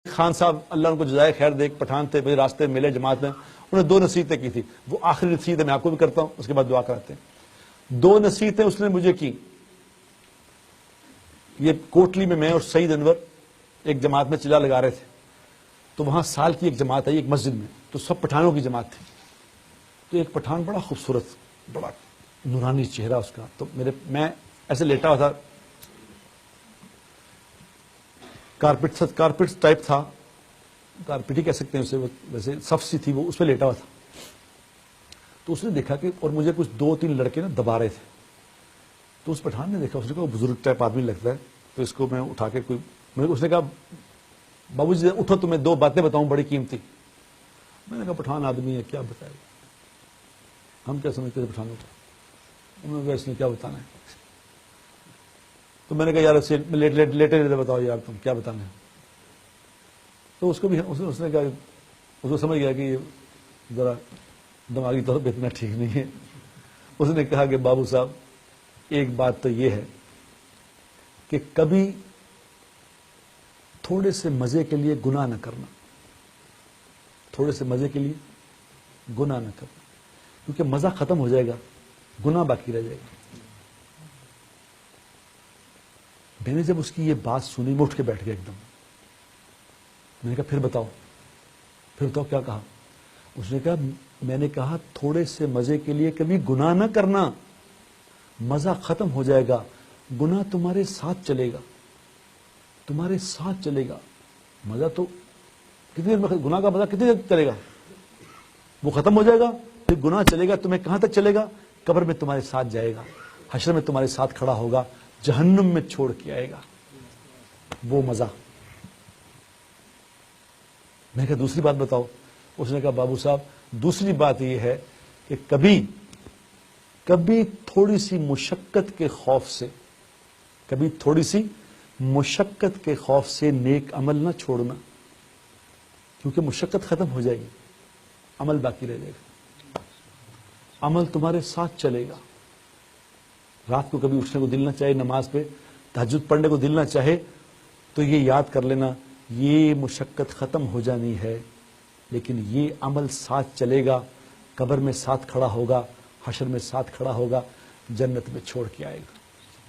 خان صاحب اللہ ان کو جزائے خیر دے، ایک پٹھان تھے، میرے راستے میں ملے جماعت میں، انہوں نے 2 نصیحتیں کی تھی، وہ آخری نصیحت میں آپ کو بھی کرتا ہوں، اس کے بعد دعا کراتے ہیں۔ 2 نصیحتیں اس نے مجھے کی۔ یہ کوٹلی میں اور سعید انور ایک جماعت میں چلا لگا رہے تھے، تو وہاں سال کی ایک جماعت آئی ایک مسجد میں، تو سب پٹھانوں کی جماعت تھی، تو ایک پٹھان بڑا خوبصورت، بڑا نورانی چہرہ اس کا، تو میں ایسے لیٹا ہوا تھا، کارپیٹ ٹائپ تھا، کارپیٹ ہی کہہ سکتے ہیں اسے، ویسے صف سی تھی، وہ اس پہ لیٹا ہوا تھا۔ تو اس نے دیکھا کہ اور مجھے کچھ 2-3 لڑکے نا دبا رہے تھے، تو اس پٹھان نے دیکھا، اس نے کہا بزرگ ٹائپ آدمی لگتا ہے، تو اس کو میں اٹھا کے اس نے کہا بابو جی اٹھو، تمہیں 2 باتیں بتاؤں بڑی قیمتی۔ میں نے کہا پٹھان آدمی ہے کیا بتائے گا، ہم کیا سمجھتے تھے پٹھانوں کو، انہوں نے کہا اس نے کیا بتانا ہے۔ تو میں نے کہا یار اسے لیٹے بتاؤ یار تم کیا بتانا ہے۔ تو اس کو بھی اس نے کہا، اس کو سمجھ گیا کہ یہ ذرا دماغی طور پہ اتنا ٹھیک نہیں ہے۔ اس نے کہا کہ بابو صاحب ایک بات تو یہ ہے کہ کبھی تھوڑے سے مزے کے لیے گناہ نہ کرنا، تھوڑے سے مزے کے لیے گناہ نہ کرنا، کیونکہ مزہ ختم ہو جائے گا، گناہ باقی رہ جائے گا۔ میں نے جب اس کی یہ بات سنی میں اٹھ کے بیٹھ گیا ایک دم۔ میں نے کہا پھر بتاؤ کیا کہا۔ اس نے کہا میں نے کہا تھوڑے سے مزے کے لیے کبھی گناہ نہ کرنا، مزہ ختم ہو جائے گا، گناہ تمہارے ساتھ چلے گا، تمہارے ساتھ چلے گا۔ مزہ تو کتنی دیر میں، گناہ کا مزہ کتنی دیر چلے گا، وہ ختم ہو جائے گا، پھر گناہ چلے گا، تمہیں کہاں تک چلے گا، قبر میں تمہارے ساتھ جائے گا، حشر میں تمہارے ساتھ کھڑا ہوگا، جہنم میں چھوڑ کے آئے گا وہ مزہ۔ میں نے کہا دوسری بات بتاؤ۔ اس نے کہا بابو صاحب دوسری بات یہ ہے کہ کبھی تھوڑی سی مشقت کے خوف سے نیک عمل نہ چھوڑنا، کیونکہ مشقت ختم ہو جائے گی، عمل باقی رہ جائے گا، عمل تمہارے ساتھ چلے گا۔ رات کو کبھی اٹھنے کو دل نہ چاہے، نماز پہ تہجد پڑھنے کو دل نہ چاہے، تو یہ یاد کر لینا یہ مشقت ختم ہو جانی ہے، لیکن یہ عمل ساتھ چلے گا، قبر میں ساتھ کھڑا ہوگا، حشر میں ساتھ کھڑا ہوگا، جنت میں چھوڑ کے آئے گا۔